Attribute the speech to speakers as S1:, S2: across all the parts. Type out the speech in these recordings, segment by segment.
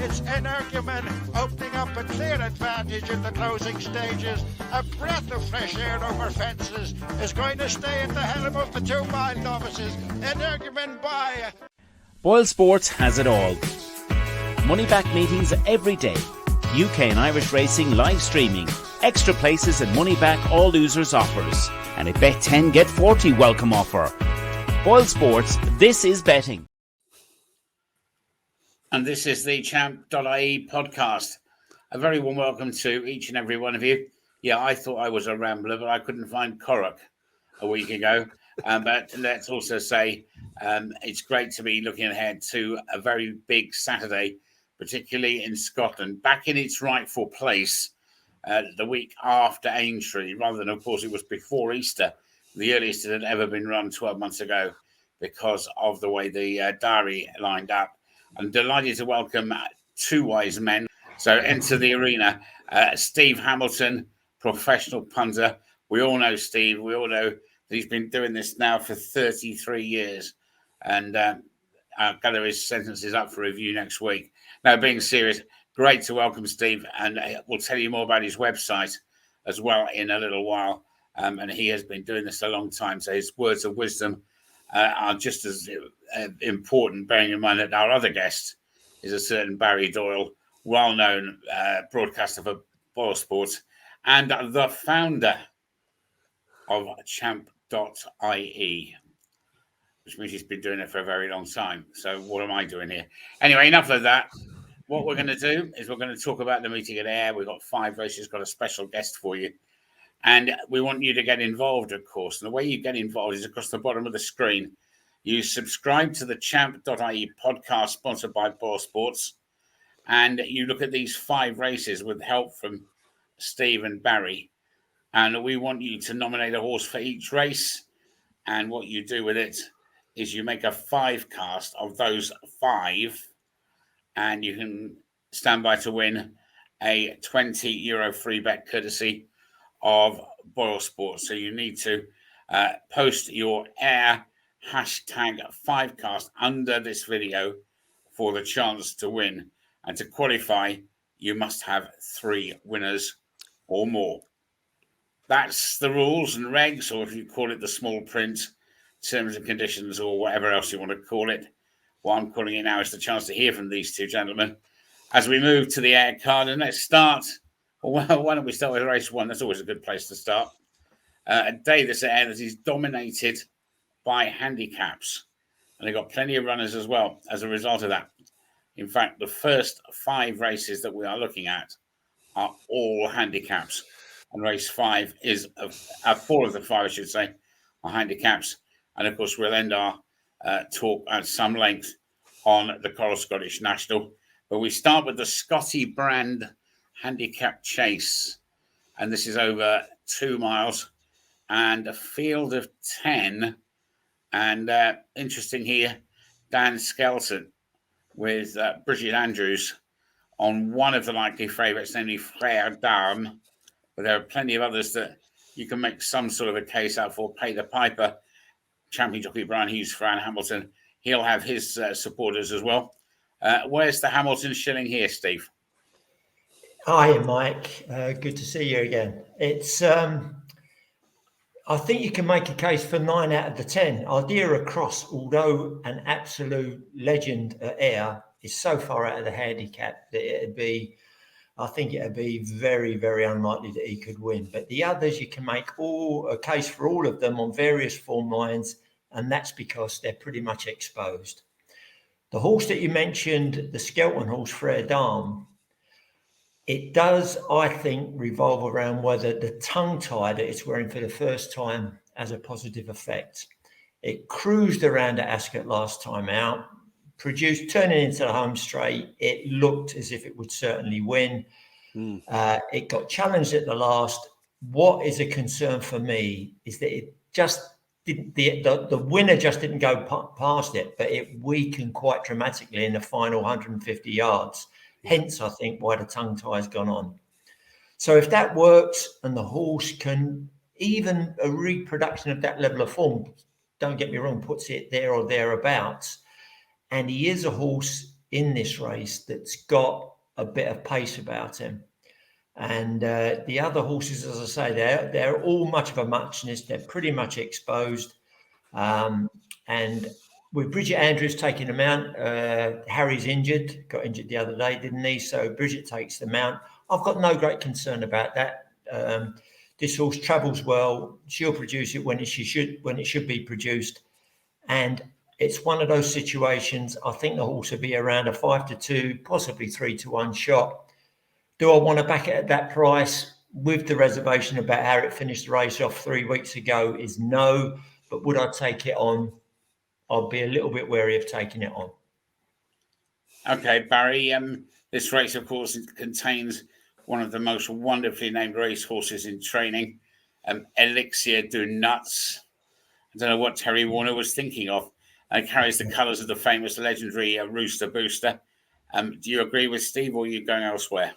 S1: It's Energumene opening up a clear advantage in the closing stages. A breath of fresh air over fences is going to stay at the helm of the 2 mile novices. Energumene by.
S2: Boylesports has it all. Money back meetings every day. UK and Irish racing live streaming. Extra places and money back all losers offers. And a bet 10 get 40 welcome offer. Boylesports, this is betting.
S3: And this is the Champ.ie podcast. A very warm welcome to each and every one of you. Yeah, I thought I was a rambler, but I couldn't find Corrock a week ago. But let's also say it's great to be looking ahead to a very big Saturday, particularly in Scotland, back in its rightful place the week after Aintree, rather than, of course, it was before Easter, the earliest it had ever been run 12 months ago because of the way the diary lined up. I'm delighted to welcome 2 wise men. So enter the arena, Steve Hamilton, professional punter. We all know Steve. We all know that he's been doing this now for 33 years. And I'll gather his sentences up for review next week. Now, being serious, great to welcome Steve. And we'll tell you more about his website as well in a little while. And he has been doing this a long time. So his words of wisdom are just as important, bearing in mind that our other guest is a certain Barry Doyle, well-known broadcaster for Boylesports and the founder of Champ.ie, which means he's been doing it for a very long time. So what am I doing here? Anyway, enough of that. What we're going to do is we're going to talk about the meeting at Ayr. We've got 5 races, got a special guest for you. And we want you to get involved, of course. And the way you get involved is across the bottom of the screen. You subscribe to the Champ.ie podcast sponsored by Boylesports. And you look at these 5 races with help from Steve and Barry. And we want you to nominate a horse for each race. And what you do with it is you make a 5 cast of those 5. And you can stand by to win a €20 free bet courtesy of Boylesports. So you need to post your Ayr hashtag 5cast under this video for the chance to win. And to qualify, you must have 3 winners or more. That's the rules and regs, or if you call it the small print, terms and conditions, or whatever else you want to call it. What I'm calling it now is the chance to hear from these 2 gentlemen. As we move to the Ayr card, and let's start. Well, why don't we start with race 1? That's always a good place to start. A day this Ayr that is dominated by handicaps. And they've got plenty of runners as well as a result of that. In fact, the first 5 races that we are looking at are all handicaps. And race 5 is 4 of the 5, I should say, are handicaps. And of course, we'll end our talk at some length on the Coral Scottish National. But we start with the Scotty Brand Handicap Chase. And this is over 2 miles and a field of 10. And interesting here, Dan Skelton with Bridget Andrews on one of the likely favourites, namely Frere Dame. But there are plenty of others that you can make some sort of a case out for. Pay the Piper, champion jockey Brian Hughes, Fran Hamilton. He'll have his supporters as well. Where's the Hamilton shilling here, Steve?
S4: Hi, Mike. Good to see you again. It's, I think you can make a case for 9 out of the 10. Ardea Across, although an absolute legend at Ayr, is so far out of the handicap that I think it'd be very, very unlikely that he could win. But the others, you can make a case for all of them on various form lines, and that's because they're pretty much exposed. The horse that you mentioned, the Skelton horse, Frere Dame, it does, I think, revolve around whether the tongue tie that it's wearing for the first time has a positive effect. It cruised around at Ascot last time out, turning into the home straight. It looked as if it would certainly win. It got challenged at the last. What is a concern for me is that it just didn't, the winner just didn't go past it, but it weakened quite dramatically in the final 150 yards. Hence, I think, why the tongue tie has gone on. So if that works and the horse can, even a reproduction of that level of form, don't get me wrong, puts it there or thereabouts, and he is a horse in this race that's got a bit of pace about him. And the other horses, as I say, they're all much of a muchness. They're pretty much exposed. And with Bridget Andrews taking the mount, Harry's got injured the other day, didn't he? So Bridget takes the mount. I've got no great concern about that. This horse travels well. She'll produce it when it should be produced. And it's one of those situations. I think the horse will be around a 5-2, possibly 3-1 shot. Do I want to back it at that price with the reservation about how it finished the race off 3 weeks ago? Is no. But would I take it on? I'll be a little bit wary of taking it on.
S3: Okay, Barry. This race, of course, contains one of the most wonderfully named race horses in training, Elixir du Nuts. I don't know what Terry Warner was thinking of. Carries the colours of the famous legendary Rooster Booster. Do you agree with Steve, or are you going elsewhere?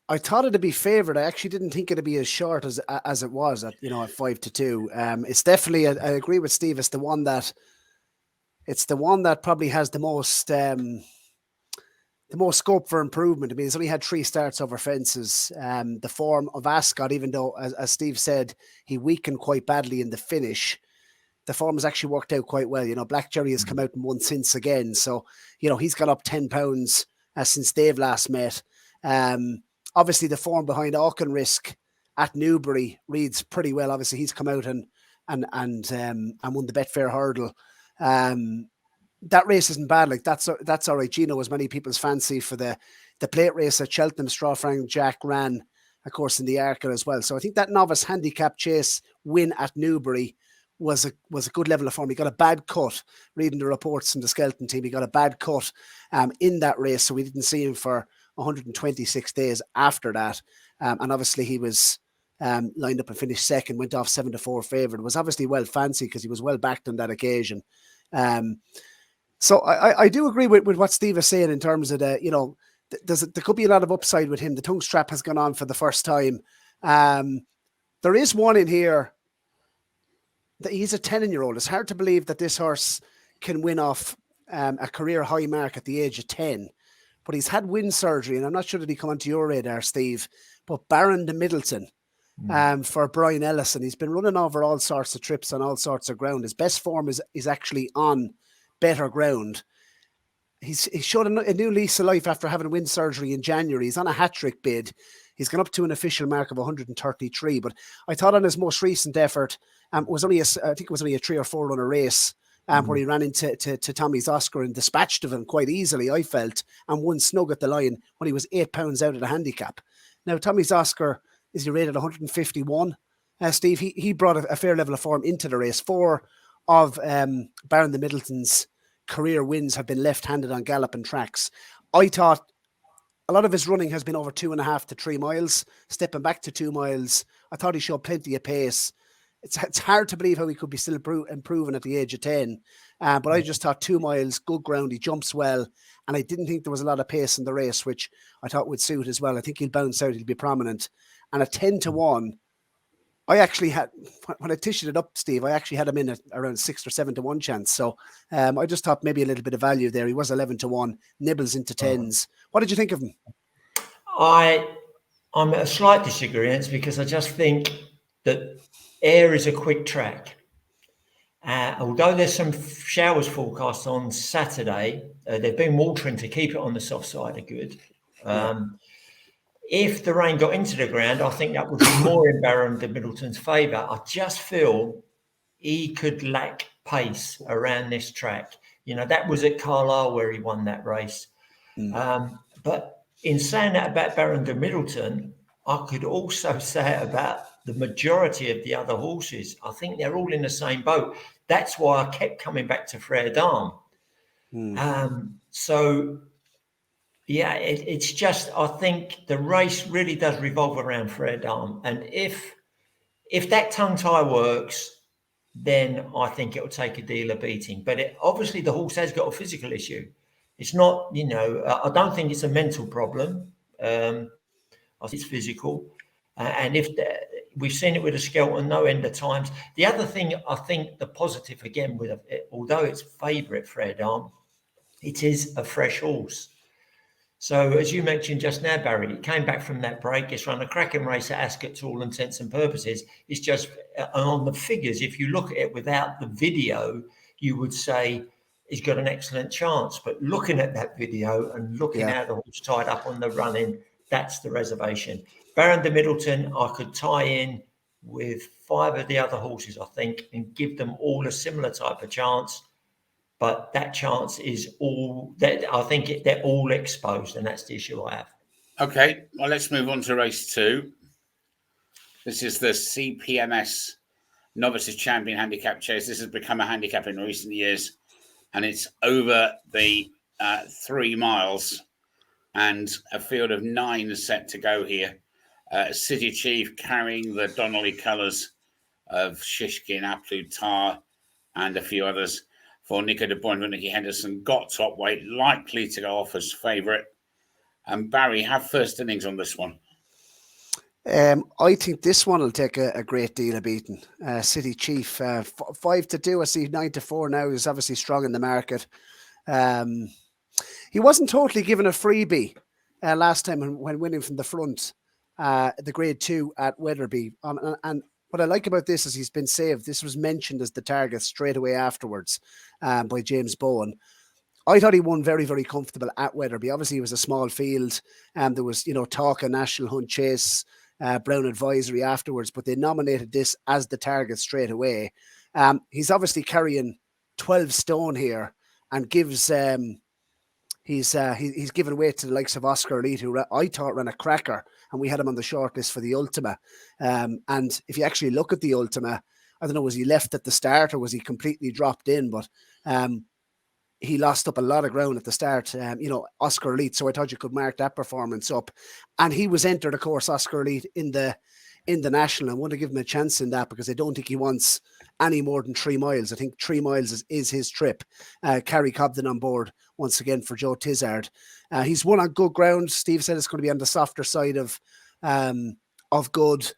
S5: I thought it'd be favoured. I actually didn't think it'd be as short as it was at 5-2. It's definitely. I agree with Steve. It's the one that probably has the most scope for improvement. I mean, it's only had 3 starts over fences. The form of Ascot, even though, as Steve said, he weakened quite badly in the finish, the form has actually worked out quite well. Black Jerry has come out and won since again. So, he's gone up 10 pounds since they've last met. Obviously, the form behind Auchenrisk at Newbury reads pretty well. Obviously, he's come out and won the Betfair Hurdle. That race isn't bad. Like that's all right. Gino was many people's fancy for the plate race at Cheltenham. Strawfang Jack ran, of course, in the Archer as well. So I think that novice handicap chase win at Newbury was a good level of form. He got a bad cut, reading the reports from the Skelton team. He got a bad cut in that race, so we didn't see him for 126 days after that. And obviously he was lined up and finished second, went off 7-4 favourite. Was obviously well fancied because he was well backed on that occasion. So I do agree with what Steve is saying in terms of there could be a lot of upside with him. The tongue strap has gone on for the first time. There is one in here that he's a 10-year-old. It's hard to believe that this horse can win off a career high mark at the age of 10, but he's had wind surgery, and I'm not sure that he come onto your radar, Steve, but Baron de Middleton for Brian Ellison. He's been running over all sorts of trips on all sorts of ground. His best form is actually on better ground. He's showed a new lease of life after having wind surgery in January. He's on a hat-trick bid. He's gone up to an official mark of 133, but I thought on his most recent effort, I think it was only a 3 or 4 runner race where he ran into Tommy's Oscar and dispatched of him quite easily, I felt, and won snug at the line when he was 8 pounds out of the handicap. Now, Tommy's Oscar is rated 151. Steve, he brought a fair level of form into the race. 4 of Baron de Middleton's career wins have been left-handed on galloping tracks. I thought a lot of his running has been over 2.5 to 3 miles, stepping back to 2 miles. I thought he showed plenty of pace. It's hard to believe how he could be still improving at the age of 10. But I just thought 2 miles, good ground. He jumps well. And I didn't think there was a lot of pace in the race, which I thought would suit as well. I think he'll bounce out. He'll be prominent. And at 10-1, I actually had, when I tissued it up, Steve, I actually had him in at around 6 or 7-1 chance. So I just thought maybe a little bit of value there. He was 11-1, nibbles into 10s. What did you think of him?
S4: I'm at a slight disagreement because I just think that Ayr is a quick track. Although there's some showers forecast on Saturday, they've been watering to keep it on the soft side of good. If the rain got into the ground, I think that would be more in Baron de Middleton's favour. I just feel he could lack pace around this track. That was at Carlisle where he won that race. But in saying that about Baron de Middleton, I could also say it about the majority of the other horses. I think they're all in the same boat. That's why I kept coming back to Frere Dame. It's just, I think the race really does revolve around Frere Dame. And if that tongue tie works, then I think it'll take a deal of beating. But obviously the horse has got a physical issue. It's not, I don't think it's a mental problem. I think it's physical. And we've seen it with a Skelton, no end of times. The other thing, I think the positive again with it, although it's favourite Frere Dame, It is a fresh horse. So, as you mentioned just now, Barry, it came back from that break. It's run a cracking race at Ascot to all intents and purposes. It's just on the figures, if you look at it without the video, you would say he's got an excellent chance. But looking at that video and looking at the horse tied up on the running, that's the reservation. Baron de Middleton, I could tie in with 5 of the other horses, I think, and give them all a similar type of chance. But that chance is all that I think they're all exposed, and that's the issue I have.
S3: Okay, well, let's move on to race 2. This is the CPMS Novices Champion Handicap Chase. This has become a handicap in recent years, and it's over the 3 miles, and a field of 9 is set to go here. City Chief carrying the Donnelly colours of Shishkin, Absolute Tar, and a few others. For Nico de Bourne, Nicky Henderson got top weight, likely to go off as favourite. And Barry, have first innings on this one.
S5: I think this one will take a great deal of beating. City Chief, 5-2. I see 9-4 now. He's obviously strong in the market. He wasn't totally given a freebie last time when winning from the front, the Grade 2 at Wetherby. And what I like about this is he's been saved. This was mentioned as the target straight away afterwards by James Bowen. I thought he won very, very comfortable at Wetherby. Obviously, it was a small field, and there was, talk of National Hunt Chase, Brown Advisory afterwards, but they nominated this as the target straight away. He's obviously carrying 12 stone here, and gives he's given way to the likes of Oscar Elite, who I thought ran a cracker, and we had him on the shortlist for the Ultima. And if you actually look at the Ultima, I don't know, was he left at the start or was he completely dropped in? But he lost up a lot of ground at the start, Oscar Elite. So I thought you could mark that performance up. And he was entered, of course, Oscar Elite in the National. I want to give him a chance in that because I don't think he wants any more than 3 miles. I think 3 miles is his trip. Carrie Cobden on board once again for Joe Tizard. He's won on good ground. Steve said it's going to be on the softer side of good.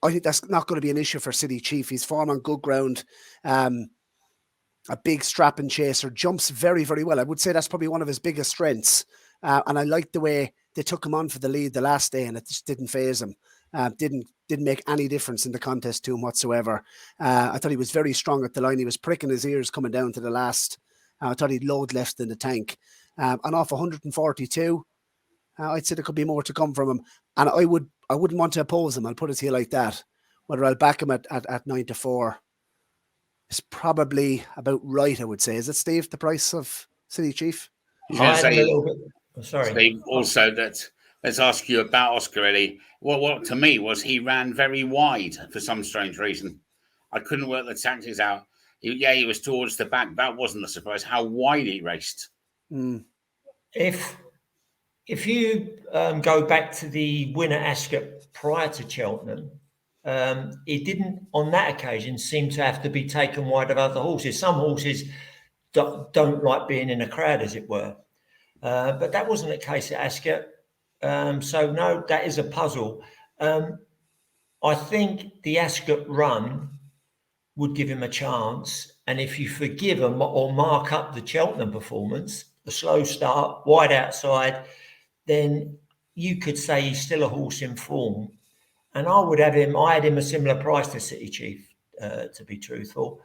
S5: I think that's not going to be an issue for City Chief. He's form on good ground. A big strapping chaser, jumps very, very well. I would say that's probably one of his biggest strengths. And I liked the way they took him on for the lead the last day, and it just didn't faze him. Didn't make any difference in the contest to him whatsoever. I thought he was very strong at the line. He was pricking his ears coming down to the last. I thought he'd load left in the tank. And off 142, I'd say there could be more to come from him. And I wouldn't want to oppose him. I'll put it to you like that. Whether I'll back him at 9-4 is probably about right, I would say. Is it, Steve, the price of City Chief?
S3: Sorry. Steve, also let's ask you about Oscar Ellie. What to me was he ran very wide for some strange reason. I couldn't work the tactics out. He was towards the back. That wasn't a surprise. How wide he raced.
S4: If you go back to the winner Ascot prior to Cheltenham, it didn't on that occasion seem to have to be taken wide of other horses. Some horses don't like being in a crowd, as it were. But that wasn't the case at Ascot. So, no, that is a puzzle. I think the Ascot run would give him a chance. And if you forgive him or mark up the Cheltenham performance, the slow start, wide outside, then you could say he's still a horse in form. And I had him a similar price to City Chief, to be truthful.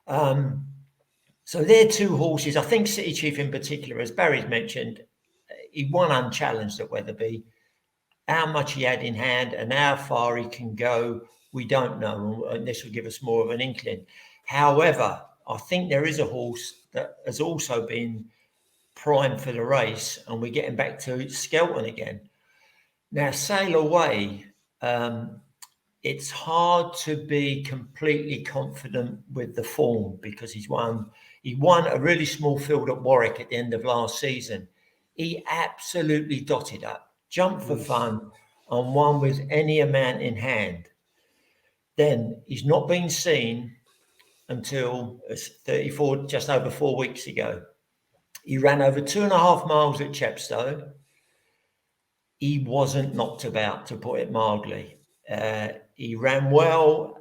S4: So they're 2 horses. I think City Chief in particular, as Barry's mentioned, he won unchallenged at Wetherby. How much he had in hand and how far he can go, we don't know. And this will give us more of an inkling. However, I think there is a horse that has also been primed for the race, and we're getting back to Skelton again. Now, Sail Away, it's hard to be completely confident with the form because he won a really small field at Warwick at the end of last season. He absolutely dotted up, jumped for fun, and won with any amount in hand. Then he's not been seen until 34, just over 4 weeks ago. He ran over 2.5 miles at Chepstow. He wasn't knocked about, to put it mildly. He ran well.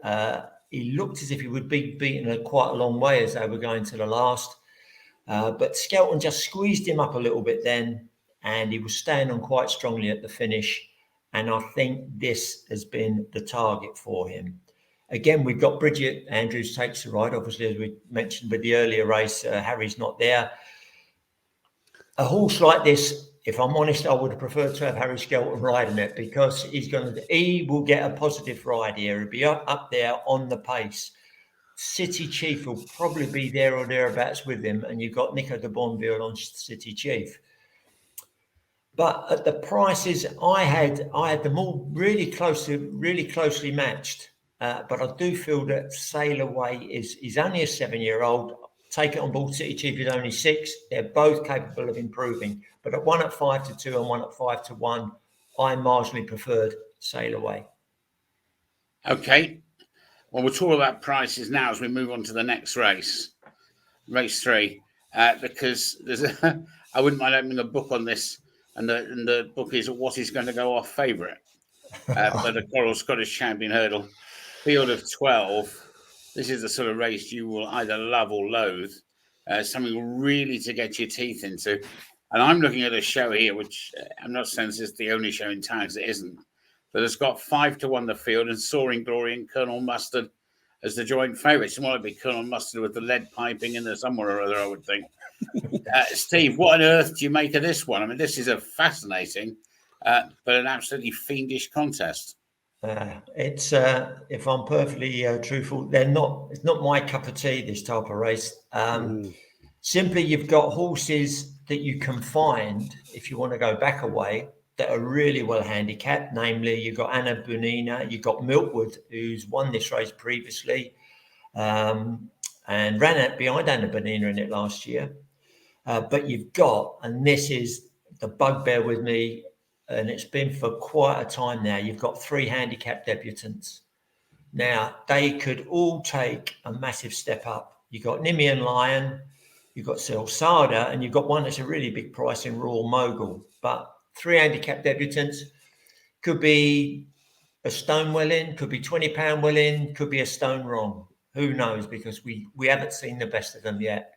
S4: He looked as if he would be beaten quite a long way as they were going to the last. But Skelton just squeezed him up a little bit then, and he was staying on quite strongly at the finish. And I think this has been the target for him. Again, we've got Bridget Andrews takes the ride. Obviously, as we mentioned with the earlier race, Harry's not there. A horse like this, if I'm honest, I would have preferred to have Harry Skelton riding it, because he will get a positive ride here. He'll be up there on the pace. City Chief will probably be there or thereabouts with him, and you've got Nico de Bonville on City Chief. But at the prices I had them all really closely matched. But I do feel that Sail Away is only a 7-year-old. Take it on board. City Chief is only 6. They're both capable of improving. But at 1 at 5 to 2 and 1 at 5 to 1, I marginally preferred Sail Away.
S3: Okay. Well, we'll talk about prices now as we move on to the next race 3, because I wouldn't mind opening a book on this, and the book is What is Going to Go Off Favourite for the Coral Scottish Champion Hurdle, field of 12. This is the sort of race you will either love or loathe, something really to get your teeth into. And I'm looking at a show here, which I'm not saying this is the only show in town, because it isn't, but it's got 5 to 1 the field, and Soaring Glory and Colonel Mustard as the joint favourites. It might be Colonel Mustard with the lead piping in there somewhere or other, I would think. Steve, what on earth do you make of this one? I mean, this is a fascinating, but an absolutely fiendish contest.
S4: It's if I'm perfectly truthful, it's not my cup of tea, this type of race. Simply, you've got horses that you can find if you want to go back away that are really well handicapped. Namely, you've got Energumene, you've got Milkwood, who's won this race previously, and ran out behind Energumene in it last year. But you've got, and this is the bugbear with me, and it's been for quite a time now, you've got 3 handicapped debutants. Now, they could all take a massive step up. You've got Nimian Lion, you've got Selsada, and you've got one that's a really big price in Royal Mogul. But 3 handicapped debutants could be a stone well in, could be £20 well in, could be a stone wrong. Who knows? Because we haven't seen the best of them yet.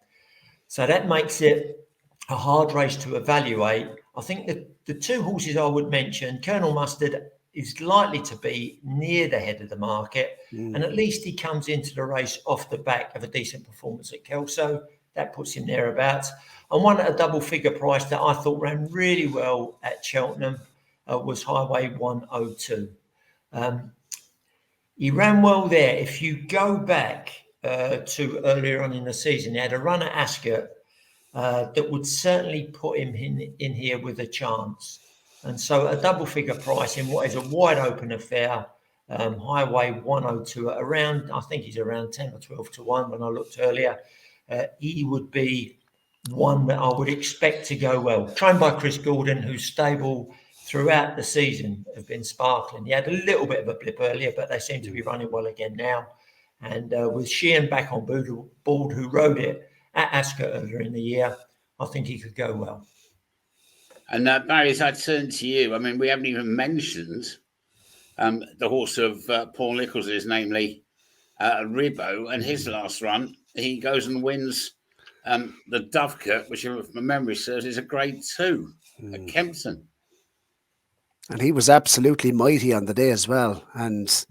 S4: So that makes it a hard race to evaluate. I think that the 2 horses I would mention, Colonel Mustard is likely to be near the head of the market, and at least he comes into the race off the back of a decent performance at Kelso. That puts him thereabouts. And one at a double figure price that I thought ran really well at Cheltenham was Highway 102. He ran well there. If you go back to earlier on in the season, he had a run at Ascot that would certainly put him in here with a chance. And so a double figure price in what is a wide open affair, Highway 102 at around, I think he's around 10 or 12 to 1 when I looked earlier. He would be one that I would expect to go well. Trained by Chris Gordon, who's stable throughout the season, have been sparkling. He had a little bit of a blip earlier, but they seem to be running well again now. And with Sheehan back on board, who rode it at Ascot earlier in the year, I think he could go well.
S3: And Barry, as I turn to you, I mean, we haven't even mentioned the horse of Paul Nichols's, namely Ribbo, and his last run. He goes and wins the Dovecote, which, if my memory serves, is a grade 2 at Kempton.
S5: And he was absolutely mighty on the day as well. And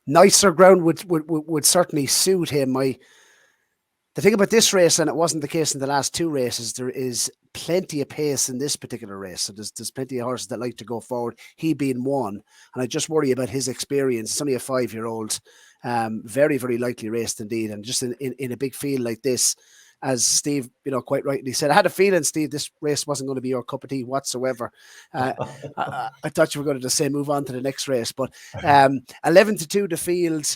S5: nicer ground would certainly suit him. The thing about this race, and it wasn't the case in the last 2 races, there is plenty of pace in this particular race. So there's plenty of horses that like to go forward, he being one. And I just worry about his experience. It's only a 5-year-old. Very, very likely raced indeed. And just in a big field like this, as Steve, quite rightly said, I had a feeling, Steve, this race wasn't going to be your cup of tea whatsoever. I thought you were going to just say move on to the next race. But 11 to 2 the field.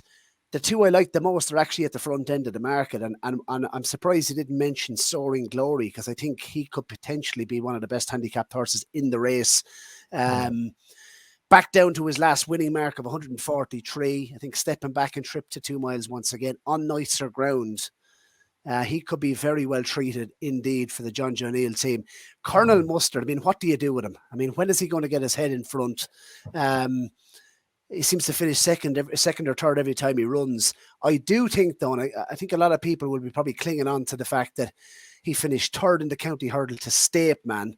S5: The 2 I like the most are actually at the front end of the market. And I'm surprised he didn't mention Soaring Glory, because I think he could potentially be one of the best handicapped horses in the race. Back down to his last winning mark of 143. I think stepping back and trip to 2 miles once again on nicer ground. He could be very well treated indeed for the John O'Neill team. Colonel Mustard, I mean, what do you do with him? I mean, when is he going to get his head in front? he seems to finish second or third every time he runs. I do think, though, and I think a lot of people will be probably clinging on to the fact that he finished third in the county hurdle to Stapeman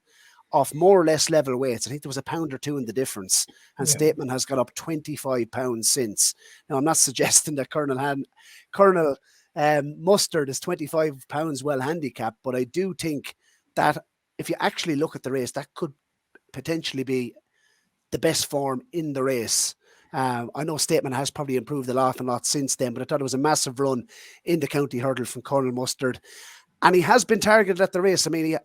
S5: off more or less level weights. I think there was a pound or two in the difference, and Stapeman has got up 25 pounds since. Now, I'm not suggesting that Colonel Mustard is 25 pounds well handicapped, but I do think that if you actually look at the race, that could potentially be the best form in the race. I know Stateman has probably improved a lot since then, but I thought it was a massive run in the county hurdle from Colonel Mustard. And he has been targeted at the race. I mean,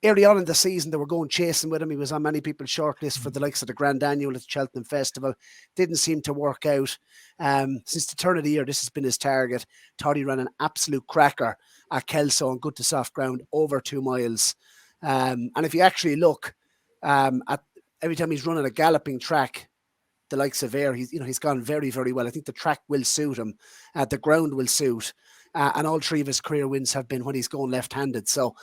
S5: early on in the season, they were going chasing with him. He was on many people's shortlist for the likes of the Grand Annual at the Cheltenham Festival. Didn't seem to work out. Since the turn of the year, this has been his target. Thought he ran an absolute cracker at Kelso on good to soft ground over 2 miles. And if you actually look at every time he's running a galloping track, the likes of Ayr, he's gone very, very well. I think the track will suit him. The ground will suit. And all 3 of his career wins have been when he's going left-handed. So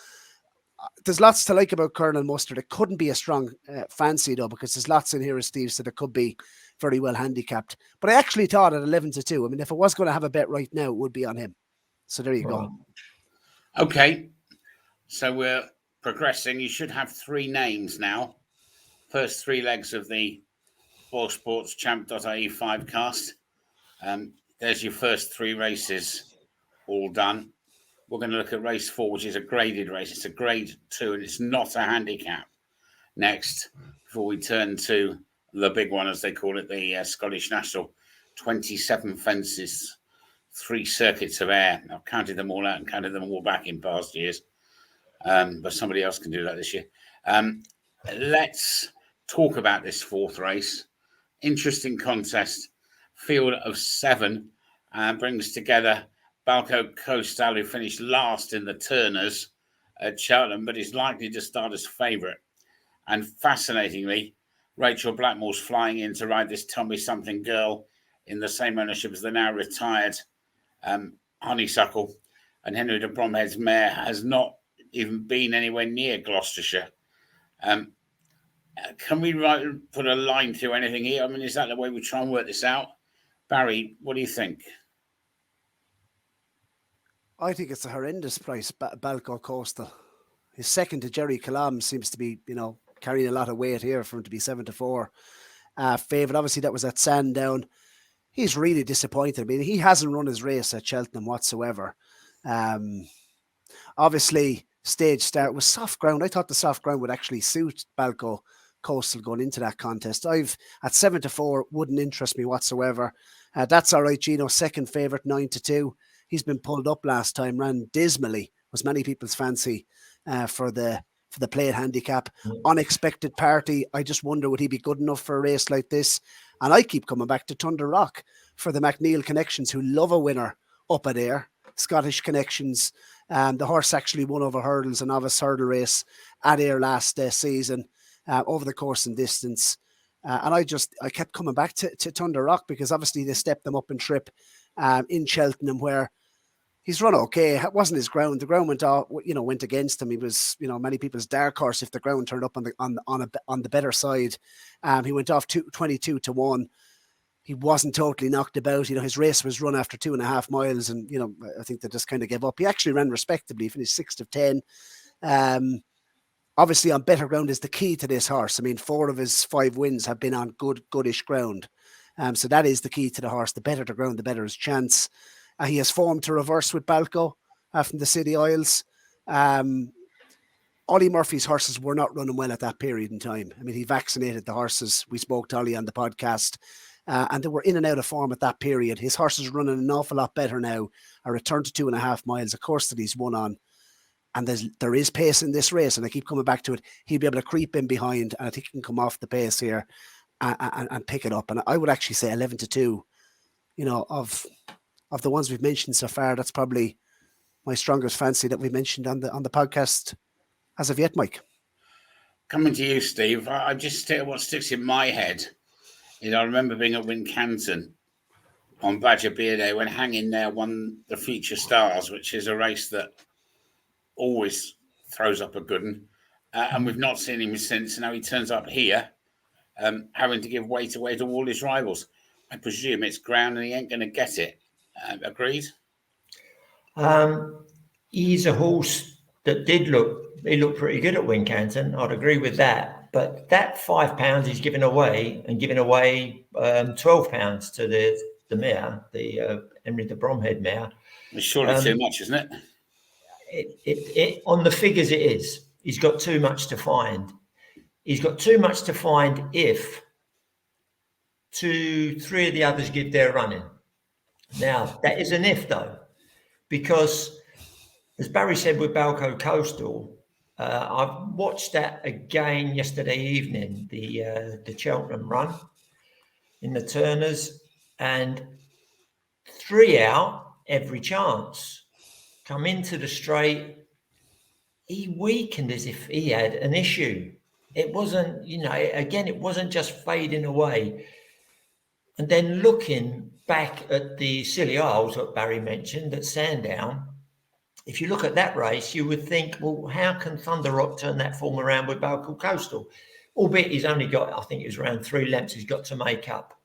S5: there's lots to like about Colonel Mustard. It couldn't be a strong fancy, though, because there's lots in here, as Steve said, that could be very well handicapped. But I actually thought at 11-2, I mean, if I was going to have a bet right now, it would be on him. So there you go.
S3: Okay. So we're progressing. You should have 3 names now. First 3 legs of the Boylesports Champ.ie 5-cast. There's your first 3 races all done. We're going to look at race 4, which is a graded race. It's a grade 2, and it's not a handicap. Next, before we turn to the big one, as they call it, the Scottish National, 27 fences, 3 circuits of Ayr. I've counted them all out and counted them all back in past years, but somebody else can do that this year. Let's talk about this 4th race. Interesting contest. Field of 7 brings together Balco Coastal, who finished last in the Turners at Cheltenham, but is likely to start as favourite. And fascinatingly, Rachel Blackmore's flying in to ride this Tell Me Something girl in the same ownership as the now retired Honeysuckle. And Henry de Bromhead's mare has not even been anywhere near Gloucestershire. Can we put a line through anything here? I mean, is that the way we try and work this out? Barry, what do you think?
S5: I think it's a horrendous price, Balco Coastal. His second to Jerry Calam seems to be, carrying a lot of weight here for him to be 7-4 favourite. Obviously, that was at Sandown. He's really disappointed. I mean, he hasn't run his race at Cheltenham whatsoever. Obviously, stage start was soft ground. I thought the soft ground would actually suit Balco Coastal going into that contest. At 7-4 wouldn't interest me whatsoever. That's all right, Gino. Second favourite, 9-2. He's been pulled up last time, ran dismally, was many people's fancy for the plate handicap. Unexpected party. I just wonder, would he be good enough for a race like this? And I keep coming back to Thunder Rock for the McNeil connections, who love a winner up at Ayr. Scottish connections. The horse actually won over hurdles, a novice hurdle race at Ayr last season over the course and distance. And I kept coming back to Thunder Rock because obviously they stepped them up in trip in Cheltenham, where he's run okay. It wasn't his ground. The ground went against him. He was, many people's dark horse if the ground turned up on the better side. He went off 22-1. He wasn't totally knocked about. His race was run after 2.5 miles, and I think they just kind of gave up. He actually ran respectably. He finished 6th of 10. Obviously, on better ground is the key to this horse. I mean, 4 of his 5 wins have been on goodish ground. So that is the key to the horse. The better the ground, the better his chance. He has formed to reverse with Balco from the City Isles. Ollie Murphy's horses were not running well at that period in time. I mean, he vaccinated the horses. We spoke to Ollie on the podcast. And they were in and out of form at that period. His horse is running an awful lot better now. A return to 2.5 miles, a course that he's won on. And there is pace in this race, and I keep coming back to it. He'll be able to creep in behind, and I think he can come off the pace here and pick it up. And I would actually say 11-2, of the ones we've mentioned so far, that's probably my strongest fancy that we mentioned on the podcast as of yet, Mike.
S3: Coming to you, Steve, I just what sticks in my head. I remember being at Wincanton on Badger Beer Day when Hanging There won the Future Stars, which is a race that always throws up a good one. And we've not seen him since. Now he turns up here, having to give weight away to all his rivals. I presume it's ground and he ain't going to get it. Agreed?
S4: He's a horse that he looked pretty good at Wincanton. I'd agree with that. But that £5 he's giving away £12 to the mare, the Henry de Bromhead mare.
S3: It's surely too much, isn't it?
S4: It on the figures it is. He's got too much to find. He's got too much to find if 2-3 of the others give their running. Now, that is an if, though, because, as Barry said with Balco Coastal, I've watched that again yesterday evening, the Cheltenham run in the Turners, and 3 out, every chance. Come into the straight, he weakened as if he had an issue. It wasn't, it wasn't just fading away. And then looking back at the Scilly Isles that Barry mentioned at Sandown, if you look at that race, you would think, well, how can Thunder Rock turn that form around with Balco Coastal? Albeit he's only got, I think it was around 3 lengths he's got to make up.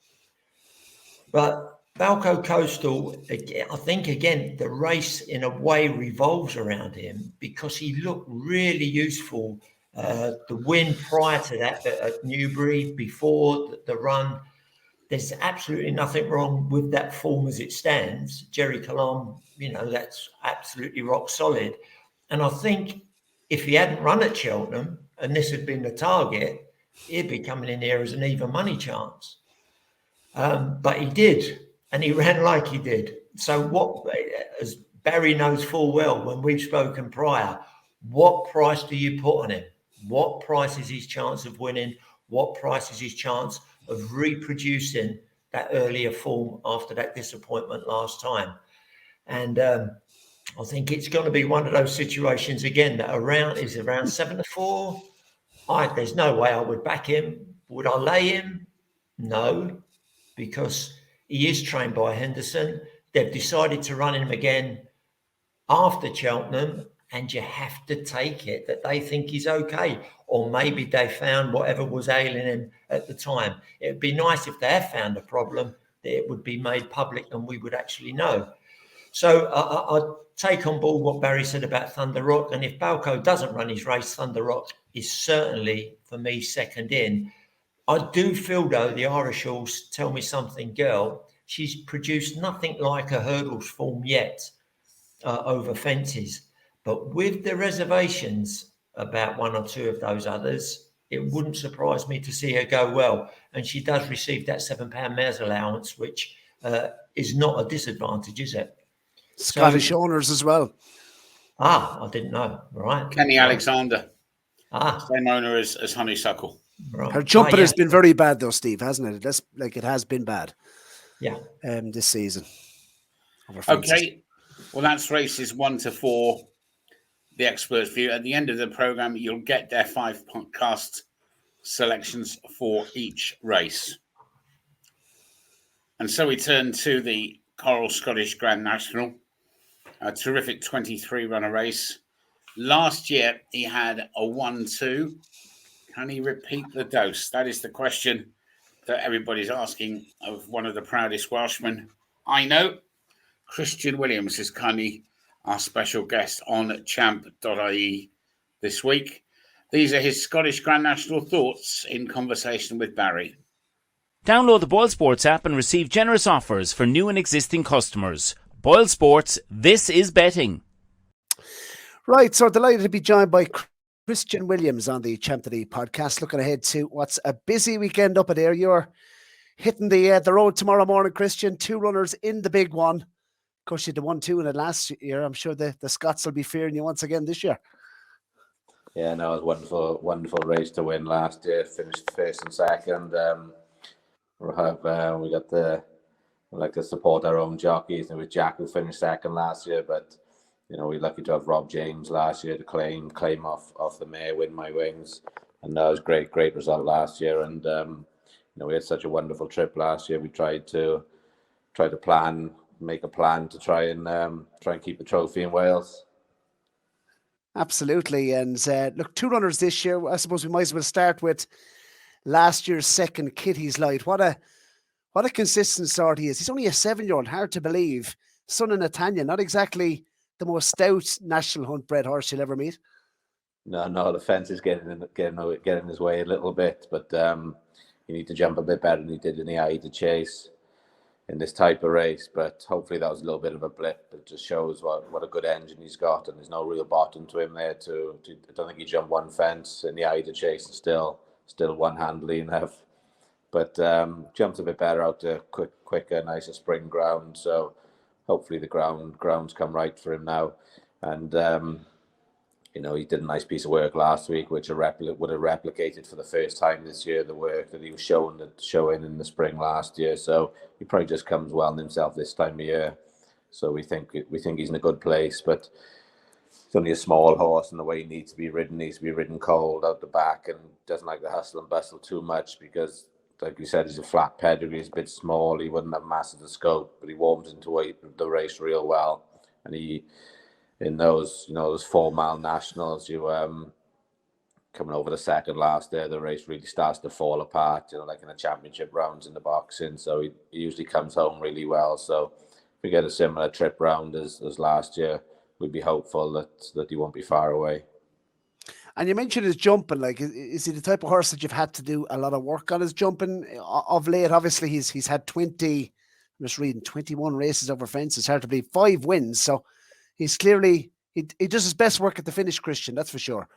S4: But Balco Coastal, I think, again, the race in a way revolves around him because he looked really useful. The win prior to that at Newbury, before the run, there's absolutely nothing wrong with that form as it stands. Jerry Colomb, that's absolutely rock solid. And I think if he hadn't run at Cheltenham and this had been the target, he'd be coming in here as an even money chance. But he did, and he ran like he did. So as Barry knows full well, when we've spoken prior, what price do you put on him? What price is his chance of winning? What price is his chance of reproducing that earlier form after that disappointment last time? And I think it's going to be one of those situations again that is around 7-4. There's no way I would back him. Would I lay him? No, because he is trained by Henderson. They've decided to run him again after Cheltenham, and you have to take it that they think he's okay. Or maybe they found whatever was ailing him at the time. It would be nice if they have found a problem, that it would be made public and we would actually know. So I take on board what Barry said about Thunder Rock. And if Balco doesn't run his race, Thunder Rock is certainly, for me, second in. I do feel, though, the Irish horse, Tell Me Something Girl, she's produced nothing like a hurdles form yet over fences. But with the reservations about 1 or 2 of those others, it wouldn't surprise me to see her go well. And she does receive that £7 mare's allowance, which is not a disadvantage, is it?
S5: Scottish owners as well.
S4: I didn't know. Right.
S3: Kenny Alexander. Same owner as Honeysuckle.
S5: Right. Her jumping has been very bad, though, Steve, hasn't it? It has been bad.
S4: Yeah.
S5: This season.
S3: Okay. Well, that's races 1-4. The experts' view. At the end of the program, you'll get their 5 podcast selections for each race. And so we turn to the Coral Scottish Grand National, a terrific 23-runner race. Last year, he had a 1-2. Can he repeat the dose? That is the question that everybody's asking of one of the proudest Welshmen I know. Christian Williams is kindly our special guest on Champ.ie this week. These are his Scottish Grand National thoughts in conversation with Barry.
S2: Download the Boylesports app and receive generous offers for new and existing customers. Boylesports, this is betting.
S5: Right, so delighted to be joined by Christian Williams on the Champ.ie podcast. Looking ahead to what's a busy weekend up at Ayr. You're hitting the road tomorrow morning, Christian. 2 runners in the big one. Of course, you had the 1-2 in it last year. I'm sure the Scots will be fearing you once again this year.
S6: Yeah, no, it was a wonderful race to win last year. Finished first and second. We like to support our own jockeys. And with Jack, who finished second last year, but we're lucky to have Rob James last year to claim off the mare, Win My Wings, and that was great result last year. And we had such a wonderful trip last year. We tried to make a plan to try and keep the trophy in Wales.
S5: Absolutely. And look, 2 runners this year. I suppose we might as well start with last year's second, Kitty's Light. What What a consistent start he is. He's only a 7-year-old, hard to believe. Son of Natanya, not exactly the most stout national hunt bred horse you'll ever meet.
S6: No, the fence is getting in his way a little bit, but you need to jump a bit better than he did in the eye to chase in this type of race. But hopefully that was a little bit of a blip. It just shows what a good engine he's got, and there's no real bottom to him there. I don't think he jumped one fence in the eye to chase, and still one-handedly enough. But jumped a bit better out to quicker, nicer spring ground. So hopefully the grounds come right for him now. And he did a nice piece of work last week, which would have replicated for the first time this year the work that he was showing in the spring last year. So he probably just comes well in himself this time of year. So we think he's in a good place, but it's only a small horse, and the way he needs to be ridden cold out the back, and doesn't like the hustle and bustle too much because, like you said, he's a flat pedigree, he's a bit small, he wouldn't have massive scope, but he warms into the race real well. And in those 4 mile nationals, coming over the second last there, the race really starts to fall apart, like in the championship rounds in the boxing. So he usually comes home really well. So if we get a similar trip round as last year, we'd be hopeful that he won't be far away.
S5: And you mentioned his jumping. Like, is he the type of horse that you've had to do a lot of work on his jumping of late? Obviously, he's had 21 races over fences. Hard to believe, 5 wins. So he's clearly he does his best work at the finish, Christian. That's for sure.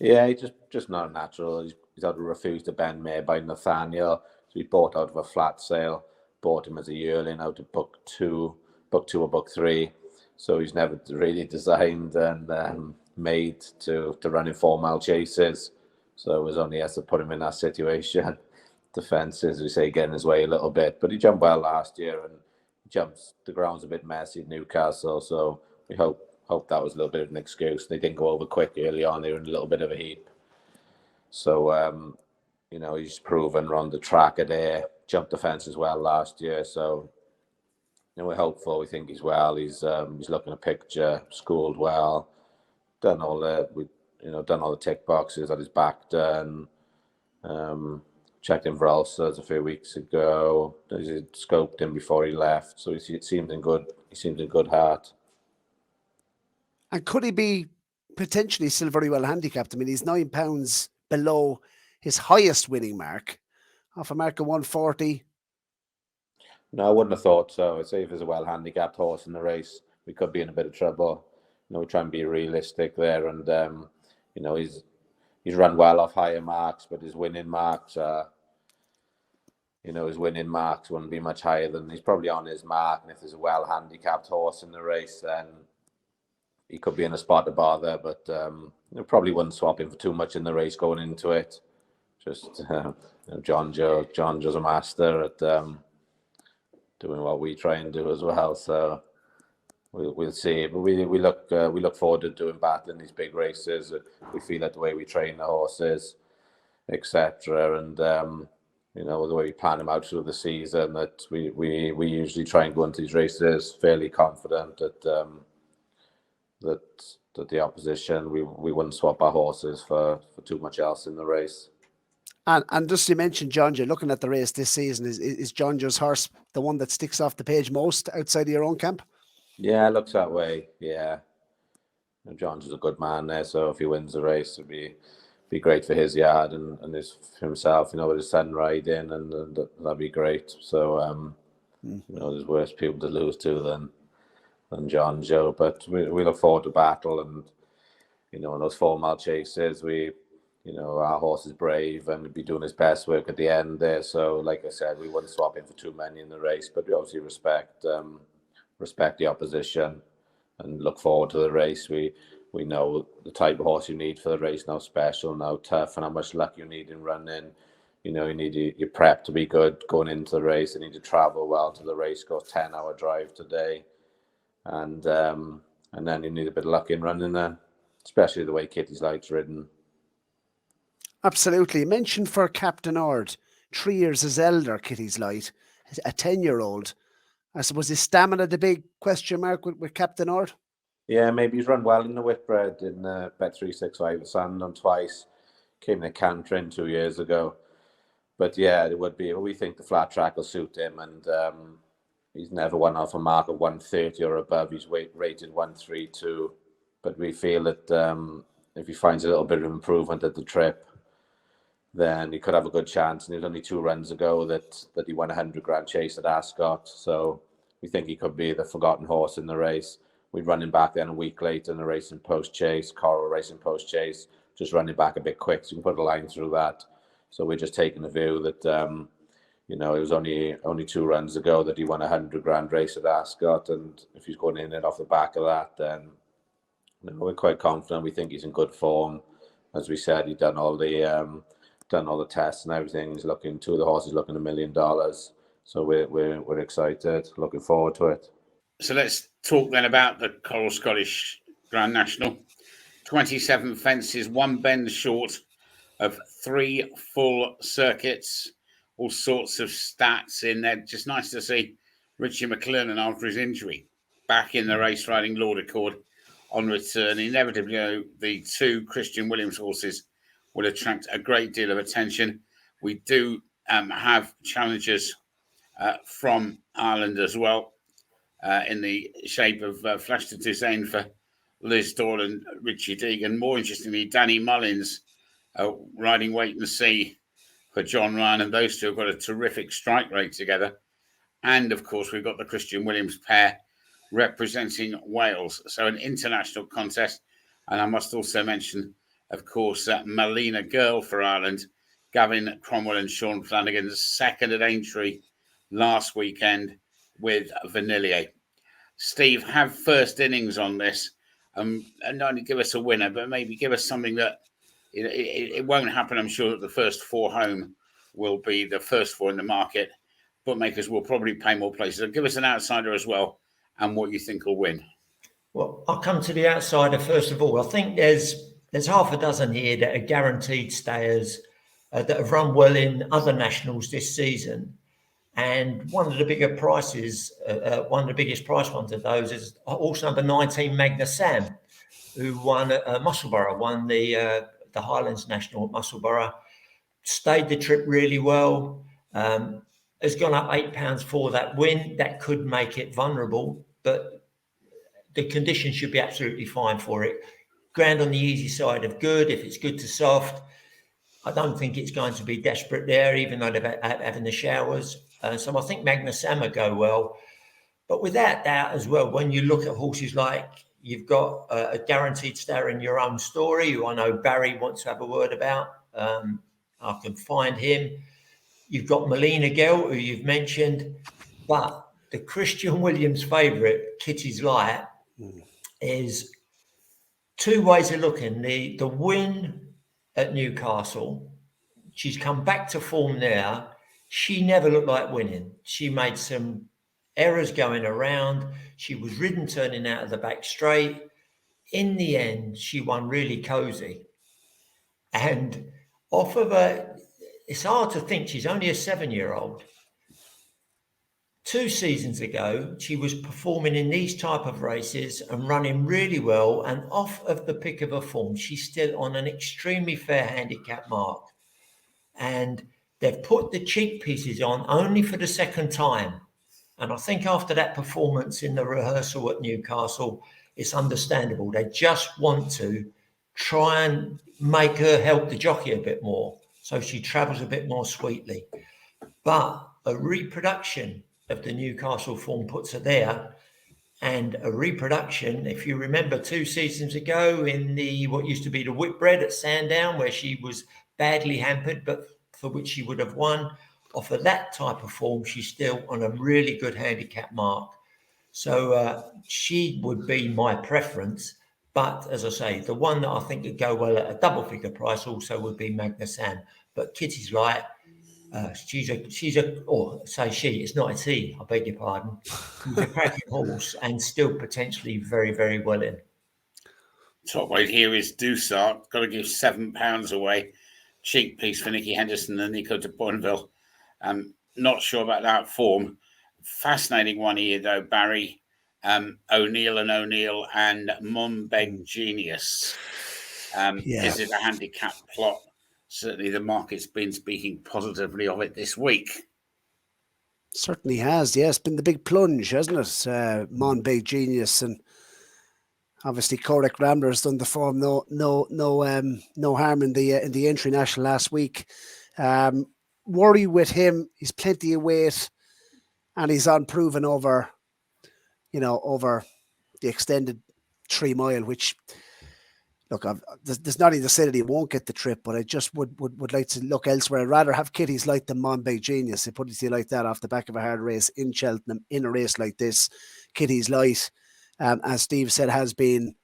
S6: Yeah, he's just not natural. He's had to refuse to bend mare by Nathaniel. So he bought out of a flat sale. Bought him as a yearling out of book 2 or book 3. So he's never really designed and made to run in 4 mile chases. So it was only us to put him in that situation. The fence, as we say, getting his way a little bit. But he jumped well last year, and the ground's a bit messy at Newcastle. So we hope that was a little bit of an excuse. They didn't go over quick early on. They were in a little bit of a heap. So, he's proven on the track at Ayr, jumped the fence as well last year. So, we're hopeful. We think he's well. He's looking a picture, schooled well, done all the tick boxes, had his back done. Checked him for ulcers a few weeks ago. He scoped him before he left. So he seemed in good heart.
S5: And could he be potentially still very well handicapped? I mean, he's £9 below his highest winning mark, off a mark of 140.
S6: No, I wouldn't have thought so. I'd say if there's a well handicapped horse in the race, we could be in a bit of trouble. We try and be realistic there, and he's run well off higher marks, but his winning marks wouldn't be much higher than he's probably on his mark. And if there's a well handicapped horse in the race, then he could be in a spot to bother, but probably wouldn't swap him for too much in the race going into it. Just John Joe's a master at doing what we try and do as well. So we'll see. But we look forward to doing battle in these big races. We feel that the way we train the horses, etc., and the way we plan them out through the season, that we usually try and go into these races fairly confident that the opposition, we wouldn't swap our horses for too much else in the race.
S5: And just you mentioned John Joe, looking at the race this season, is John Joe's horse the one that sticks off the page most outside of your own camp? Yeah,
S6: it looks that way. Yeah, John Joe's a good man there, so if he wins the race, it'd be great for his yard and for himself. With his son riding, and that'd be great. So there's worse people to lose to than John Joe, but we look forward to battle, and in those 4 mile chases, our horse is brave and would be doing his best work at the end there. So like I said, we wouldn't swap in for too many in the race, but we obviously respect the opposition and look forward to the race. We know the type of horse you need for the race, how special, how tough, and how much luck you need in running. You need your prep to be good going into the race. You need to travel well to the race course, 10-hour drive today. And then you need a bit of luck in running there, especially the way Kitty's Light's ridden.
S5: Absolutely. You mentioned for Captain Ord, 3 years his elder, Kitty's Light, a 10-year-old. I suppose his stamina the big question mark with Captain Ord?
S6: Yeah, maybe he's run well in the Whitbread in Bet365 at Sandon twice. Came in a Cantrin 2 years ago. But yeah, it would be. We think the flat track will suit him, and he's never won off a mark of 130 or above. He's rated 132, but we feel that if he finds a little bit of improvement at the trip, then he could have a good chance. And there's only 2 runs ago that he won a 100 grand chase at Ascot, so we think he could be the forgotten horse in the race. We'd run him back then a week later in the Racing Post Chase, Coral Racing Post Chase, just running back a bit quick, so you can put a line through that. So we're just taking the view that, it was only 2 runs ago that he won a 100 grand race at Ascot. And if he's going in and off the back of that, then we're quite confident. We think he's in good form. As we said, he's done all the tests and everything. He's looking, 2 of the horses looking $1 million. So we're excited, looking forward to it.
S3: So let's talk then about the Coral Scottish Grand National. 27 fences, 1 bend short of 3 full circuits, all sorts of stats in there. Just nice to see Richie McLernan after his injury back in the race riding Lord Accord on return. Inevitably, the 2 Christian Williams horses will attract a great deal of attention. We do have challengers from Ireland as well, in the shape of Flash to Design for Liz Doyle and Richie Deegan. More interestingly, Danny Mullins riding Wait and See for John Ryan, and those 2 have got a terrific strike rate together. And of course, we've got the Christian Williams pair representing Wales. So an international contest. And I must also mention, of course, Melina Girl for Ireland, Gavin Cromwell and Sean Flanagan's second at Aintree last weekend with Vanillier. Steve, have first innings on this, and not only give us a winner, but maybe give us something that it won't happen. I'm sure that the first 4 home will be the first 4 in the market. Bookmakers will probably pay more places. So give us an outsider as well, and what you think will win.
S4: Well, I'll come to the outsider first of all. I think there's half a dozen here that are guaranteed stayers that have run well in other nationals this season. And one of the bigger prices, one of the biggest price ones of those is also number 19, Magna Sam, who won at Musselburgh, won the Highlands National at Musselburgh, stayed the trip really well, has gone up £8 for that win. That could make it vulnerable, but the conditions should be absolutely fine for it. Ground on the easy side of good. If it's good to soft, I don't think it's going to be desperate there, even though they're having the showers. So I think Magna Sama go well. But without doubt as well, when you look at horses like you've got a guaranteed stayer in Your Own Story, who I know Barry wants to have a word about. I can find him. You've got Melina Girl, who you've mentioned. But the Christian Williams favourite, Kitty's Light, is 2 ways of looking. The win at Newcastle, she's come back to form there. She never looked like winning. She made some errors going around. She was ridden turning out of the back straight. In the end, she won really cosy. And off of it's hard to think she's only a 7-year-old. 2 seasons ago, she was performing in these type of races and running really well. And off of the pick of her form, she's still on an extremely fair handicap mark. And they've put the cheek pieces on only for the second time. And I think after that performance in the rehearsal at Newcastle, it's understandable. They just want to try and make her help the jockey a bit more, so she travels a bit more sweetly. But a reproduction of the Newcastle form puts her there. And a reproduction, if you remember 2 seasons ago in the what used to be the Whitbread at Sandown, where she was badly hampered, but for which she would have won, off of that type of form, she's still on a really good handicap mark. So she would be my preference. But as I say, the one that I think would go well at a double figure price also would be Magna Sam. But Kitty's Light, she's a, or say she, it's not a T, I beg your pardon. She's a cracking horse and still potentially very, very well in.
S3: Top weight here is Dusart. Got to give £7 away. Cheap piece for Nicky Henderson and Nico de Bourneville. Not sure about that form. Fascinating one here, though, Barry. O'Neill and Mumbeg Genius. Is it a handicap plot? certainly the market's been speaking positively of it this week.
S5: Certainly has, yes. Been the big plunge, hasn't it? Mon Big Genius, and obviously Cork Ramblers done the form. No harm in the entry national last week. Worry with him, he's plenty of weight, and he's unproven over the extended 3 mile, which, look, there's nothing to say that he won't get the trip, but I just would like to look elsewhere. I'd rather have kitties like the Mon Big Genius. I put it to you like that, off the back of a hard race in Cheltenham, in a race like this. Kitty's Light, as Steve said, has been,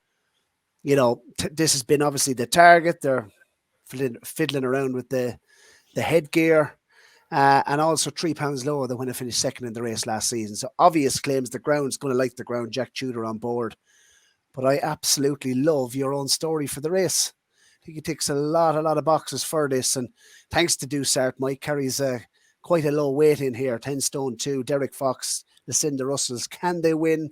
S5: this has been obviously the target. They're fiddling around with the headgear, and also £3 lower than when I finished second in the race last season. So obvious claims the ground's going to like the ground. Jack Tudor on board. But I absolutely love Your Own Story for the race. I think he ticks a lot of boxes for this. And thanks to Dusart, Mike carries quite a low weight in here, 10 stone 2. Derek Fox, Lucinda Russells. Can they win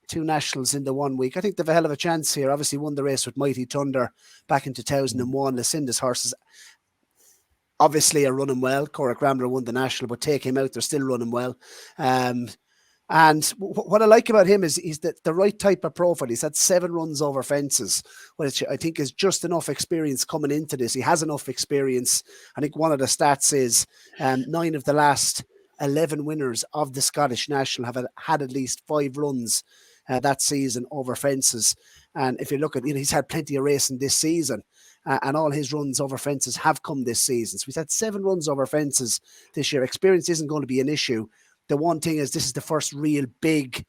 S5: 2 nationals in the 1 week? I think they've a hell of a chance here. Obviously won the race with Mighty Thunder back in 2001. Lucinda's horses obviously are running well. Cork Rambler won the national, but take him out, they're still running well. And what I like about him is he's the right type of profile. He's had 7 runs over fences, which I think is just enough experience coming into this. He has enough experience. I think one of the stats is 9 of the last 11 winners of the Scottish National have had at least 5 runs that season over fences. And if you look at, he's had plenty of racing this season, and all his runs over fences have come this season. So he's had 7 runs over fences this year. Experience isn't going to be an issue. The one thing is, this is the first real big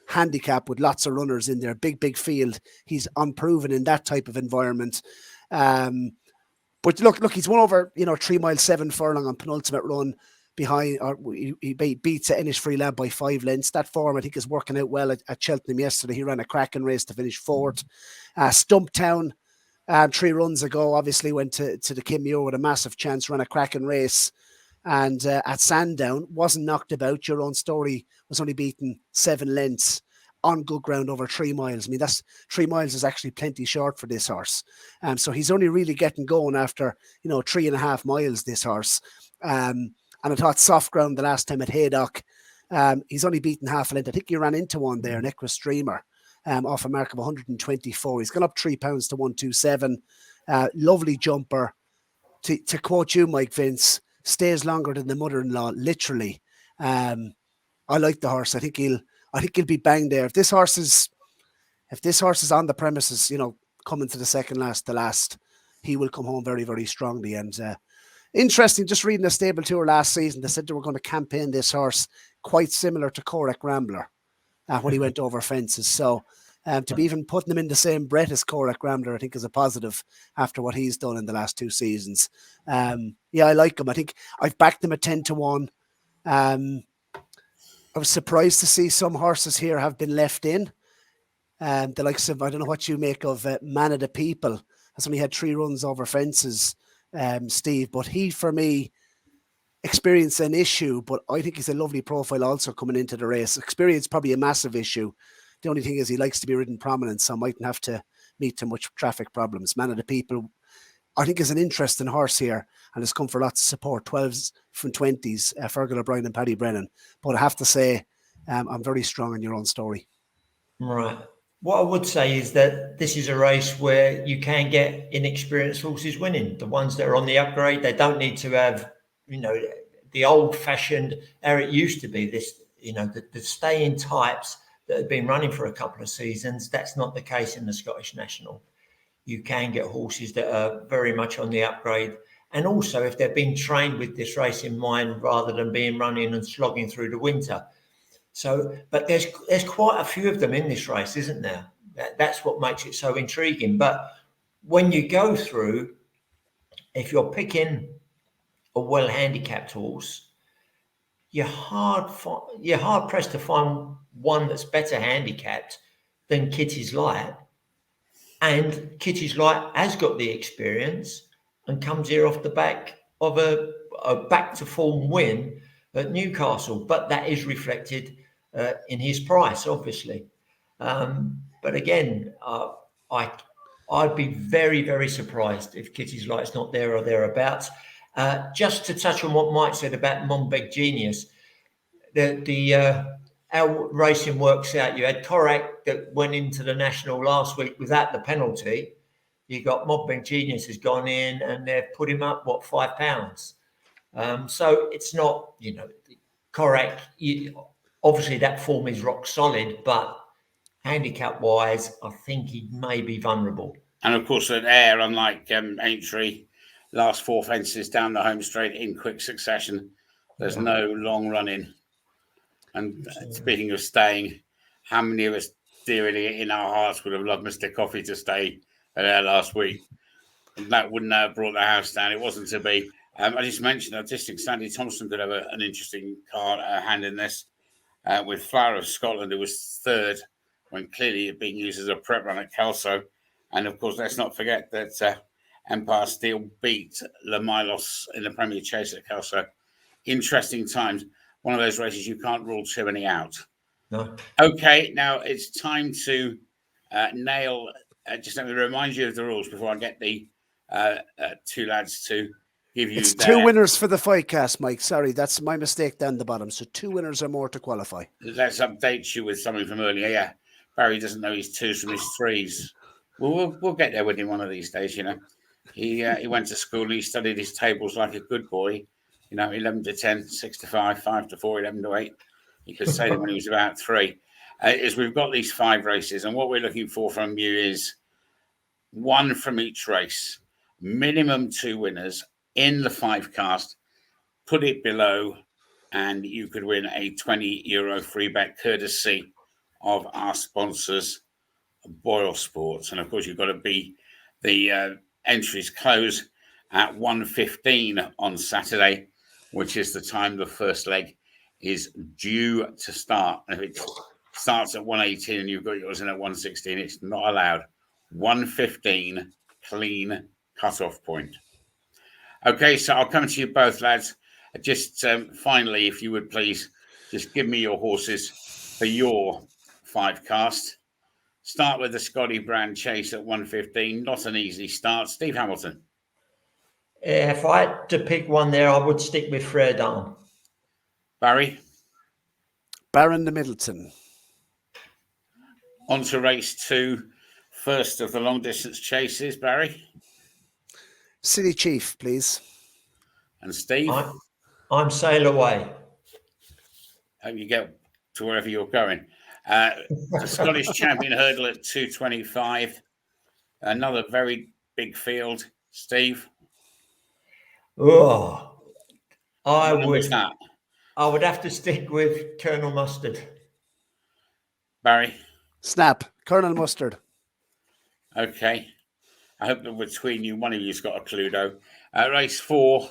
S5: handicap with lots of runners in there, big field. He's unproven in that type of environment. But look, he's won over, 3 miles 7 furlong on penultimate run behind, or he beats Innisfree Lab by 5 lengths. That form, I think, is working out well at Cheltenham yesterday. He ran a cracking race to finish 4th. Stumptown, 3 runs ago, obviously went to the Kim Muir with a massive chance, ran a cracking race. And at Sandown, wasn't knocked about. Your Own Story was only beaten 7 lengths on good ground over 3 miles. I mean, that's 3 miles is actually plenty short for this horse. So he's only really getting going after, 3.5 miles, this horse. And I thought soft ground the last time at Haydock. He's only beaten half a length. I think he ran into one there, an Equus Streamer, off a mark of 124. He's gone up £3 to 127. Lovely jumper. To quote you, Mike Vince, stays longer than the mother-in-law, literally. I like the horse. I think he'll be banged there. If this horse is on the premises, coming to the second last to last, he will come home very, very strongly. And interesting, just reading the stable tour last season, they said they were going to campaign this horse quite similar to Cork Rambler when he went over fences. So to be even putting him in the same breath as Cork Rambler, I think, is a positive after what he's done in the last 2 seasons. Yeah, I like him. I think I've backed him at 10 to 1. I was surprised to see some horses here have been left in. The likes of, I don't know what you make of Man of the People. Has only had 3 runs over fences, Steve, but he, for me, experienced an issue, but I think he's a lovely profile also coming into the race. Experience probably a massive issue. The only thing is he likes to be ridden prominent, so mightn't have to meet too much traffic problems. Man of the People, I think, is an interesting horse here and has come for lots of support. 12s from 20s, Fergal O'Brien and Paddy Brennan. But I have to say, I'm very strong in Your Own Story.
S4: Right. What I would say is that this is a race where you can get inexperienced horses winning. The ones that are on the upgrade, they don't need to have, the old-fashioned, how it used to be, this, the stay-in types that have been running for a couple of seasons. That's not the case in the Scottish National. You can get horses that are very much on the upgrade. And also, if they've been trained with this race in mind rather than being running and slogging through the winter. So, but there's quite a few of them in this race, isn't there? That's what makes it so intriguing. But when you go through, if you're picking a well-handicapped horse, you're hard pressed to find one that's better handicapped than Kitty's Light. And Kitty's Light has got the experience and comes here off the back of a back to form win at Newcastle, but that is reflected in his price, obviously. But again, I I'd be very, very surprised if Kitty's Light's not there or thereabouts. Just to touch on what Mike said about Monbeg Genius, how racing works out. You had Korak that went into the National last week without the penalty. You got Monbeg Genius has gone in and they've put him up, £5. So it's not, Korak, obviously that form is rock solid, but handicap-wise, I think he may be vulnerable.
S3: And of course, at Ayr, unlike Aintree, last 4 fences down the home straight in quick succession. There's no long running. And speaking of staying, how many of us dearly in our hearts would have loved Mr. Coffey to stay at Ayr last week? And that wouldn't have brought the house down. It wasn't to be. I just mentioned, I just think Sandy Thompson could have an interesting hand in this. With Flower of Scotland, who was third when clearly it being used as a prep run at Kelso. And of course, let's not forget that Empire Steel beat Le Milos in the Premier Chase at Kelso. Interesting times. One of those races you can't rule too many out.
S4: No.
S3: Okay, now it's time to nail. Just let me remind you of the rules before I get the two lads to give you.
S5: It's 2 winners for the Fightcast, Mike. Sorry, that's my mistake down the bottom. So 2 winners or more to qualify.
S3: Let's update you with something from earlier. Yeah, Barry doesn't know his 2s from his 3s. Well, we'll get there with him one of these days. He went to school and he studied his tables like a good boy. 11 to 10, 6 to 5, 5 to 4, 11 to 8. He could say that when he was about 3. Is we've got these 5 races, and what we're looking for from you is 1 from each race, minimum 2 winners in the 5 cast. Put it below, and you could win a €20 free bet courtesy of our sponsors, Boylesports. And of course, you've got to be the entries close at 1:15 on Saturday, which is the time the first leg is due to start. And if it starts at 1:18 and you've got yours in at 1:16, it's not allowed. 1:15 clean cut-off point. Okay, so I'll come to you both, lads. Just finally, if you would please, just give me your horses for your 5 cast. Start with the Scotty Brand Chase at 1:15. Not an easy start. Steve Hamilton.
S4: If I had to pick one there, I would stick with Frere Down.
S3: Barry.
S5: Baron de Middleton.
S3: On to race 2. First of the long distance chases, Barry.
S5: City Chief, please.
S3: And Steve.
S4: I'm Sail Away.
S3: Hope you get to wherever you're going. The Scottish Champion Hurdle at 2:25. Another very big field. Steve.
S4: Oh, I would have to stick with Colonel Mustard.
S3: Barry.
S5: Snap. Colonel Mustard.
S3: Okay. I hope that between you, one of you's got a Cluedo. Race 4.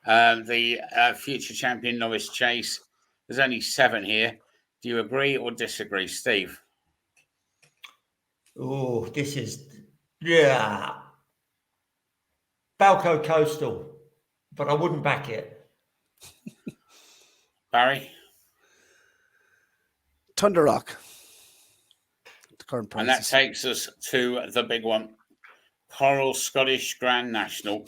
S3: The future champion novice chase. There's only 7 here. Do you agree or disagree, Steve?
S4: Oh, this is, Balco Coastal, but I wouldn't back it.
S3: Barry?
S5: Thunder Rock. The current prices.
S3: And that takes us to the big one. Coral Scottish Grand National.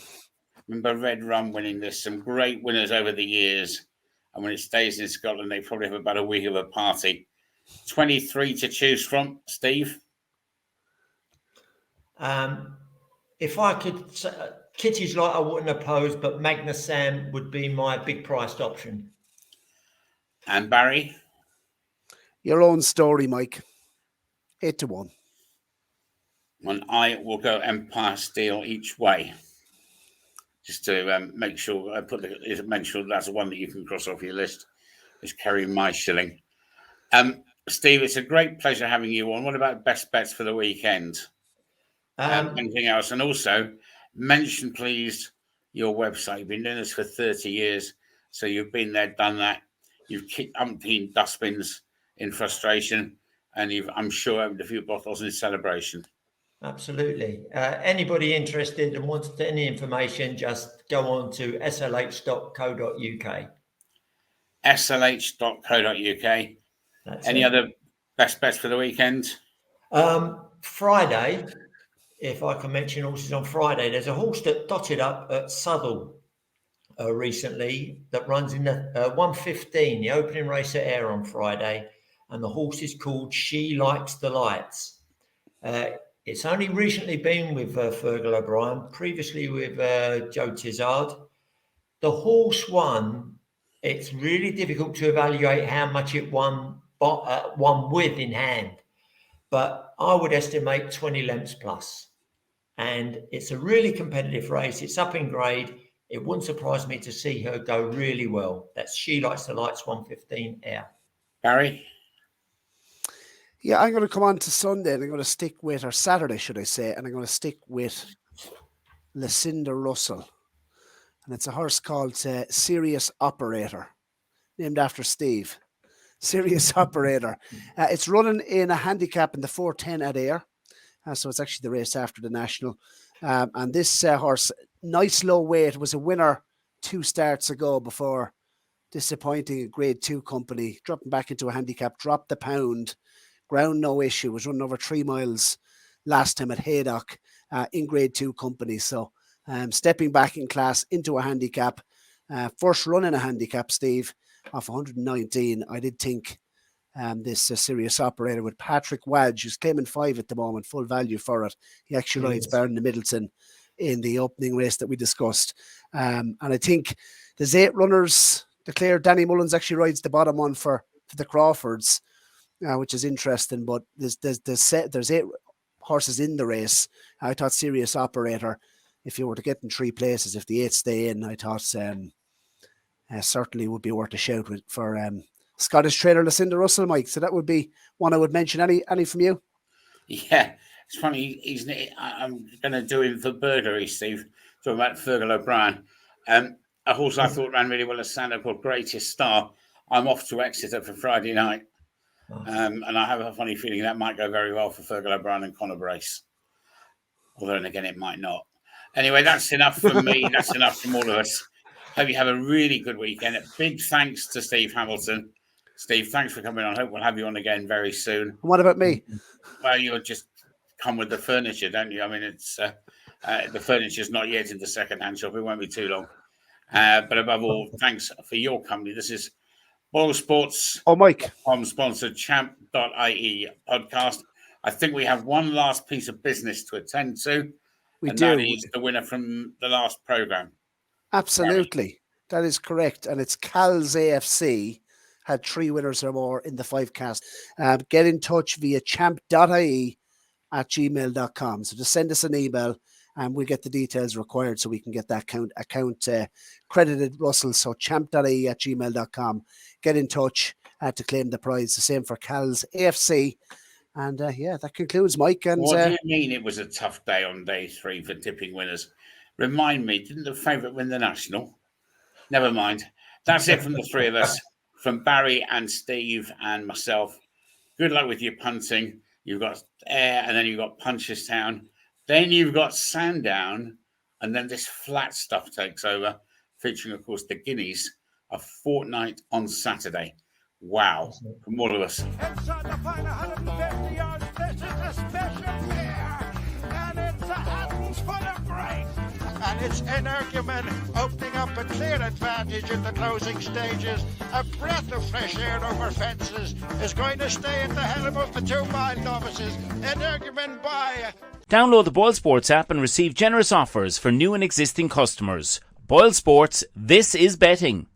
S3: Remember Red Rum winning this. Some great winners over the years. And when it stays in Scotland, they probably have about a week of a party. 23 to choose from. Steve?
S4: If I could, Kitty's Light I wouldn't oppose, but Magnus Sam would be my big priced option.
S3: And Barry?
S5: Your own story, Mike. 8 to 1.
S3: And I will go Empire Steel each way. Just to make sure make sure that's the one that you can cross off your list. Is carrying my shilling. Steve, it's a great pleasure having you on. What about best bets for the weekend? Anything else? And also, mention please your website. You've been doing this for 30 years, so you've been there, done that. You've kicked umpteen dustbins in frustration, and I'm sure, opened a few bottles in celebration.
S4: Absolutely. Anybody interested and wants any information, just go on to slh.co.uk.
S3: slh.co.uk. Any other best bets for the weekend?
S4: Friday if I can mention horses on Friday, there's a horse that dotted up at Southall recently that runs in the 1:15, the opening race at Ayr on Friday, and the horse is called She Likes the Lights. It's only recently been with Fergal O'Brien, previously with Joe Tizard. The horse won. It's really difficult to evaluate how much it won with in hand, but I would estimate 20 lengths plus. And it's a really competitive race. It's up in grade. It wouldn't surprise me to see her go really well. That's She Likes the Lights, 1:15 Ayr.
S3: Barry?
S5: Yeah, I'm going to come on to Sunday and I'm going to stick with, or Saturday, should I say, and I'm going to stick with Lucinda Russell. And it's a horse called Serious Operator, named after Steve. Serious Operator. It's running in a handicap in the 4:10 at Ayr. So it's actually the race after the National. And this horse, nice low weight, was a winner 2 starts ago before disappointing a grade 2 company, dropping back into a handicap, dropped the pound, ground no issue, was running over 3 miles last time at Haydock in grade 2 company. So stepping back in class into a handicap, first run in a handicap, Steve, off 119. I did think this Serious Operator with Patrick Wadge, who's claiming 5 at the moment, full value for it. He actually rides Baron de Middleton in the opening race that we discussed. And I think there's 8 runners declared. Danny Mullins actually rides the bottom one for the Crawfords, which is interesting. But there's 8 horses in the race. I thought Serious Operator, if you were to get in 3 places, if the 8 stay in, I thought certainly would be worth a shout for Scottish trainer Lucinda Russell, Mike. So that would be one I would mention. Any from you?
S3: Yeah, it's funny. I'm going to do him for burglary, Steve. Talking about Fergal O'Brien. A horse I thought ran really well at Sando called Greatest Star. I'm off to Exeter for Friday night. And I have a funny feeling that might go very well for Fergal O'Brien and Conor Brace. Although, and again, it might not. Anyway, that's enough from me. That's enough from all of us. Hope you have a really good weekend. Big thanks to Steve Hamilton. Steve, thanks for coming on. Hope we'll have you on again very soon.
S5: What about me?
S3: Well, you'll just come with the furniture, don't you? I mean, it's the furniture's not yet in the second-hand shop. It won't be too long. But above all, thanks for your company. This is Boylesports.
S5: Oh, Mike.
S3: Sponsored Champ.ie podcast. I think we have one last piece of business to attend to.
S5: We
S3: and
S5: do.
S3: That is the winner from the last programme.
S5: Absolutely. That is correct. And it's Cal's AFC. Had 3 winners or more in the 5 cast. Get in touch via champ.ie at gmail.com. So just send us an email and we'll get the details required so we can get that account credited, Russell. So champ.ie at gmail.com. Get in touch to claim the prize. The same for Cal's AFC. And that concludes, Mike. And
S3: what do you mean it was a tough day on day 3 for tipping winners? Remind me, didn't the favourite win the National? Never mind. That's it from the 3 of us. From Barry and Steve and myself. Good luck with your punting. You've got Ayr and then you've got Punchestown. Then you've got Sandown. And then this flat stuff takes over, featuring, of course, the Guineas, a fortnight on Saturday. Wow. From all of us.
S1: Inside the final 150 yards, this is a special year. And it's a Hattons full of grace. And it's Energumene opening up a clear advantage in the closing stages. A breath of fresh air over fences is going to stay at the helm of the 2 mile novices. Energumene by.
S2: Download the Boylesports app and receive generous offers for new and existing customers. Boylesports, this is betting.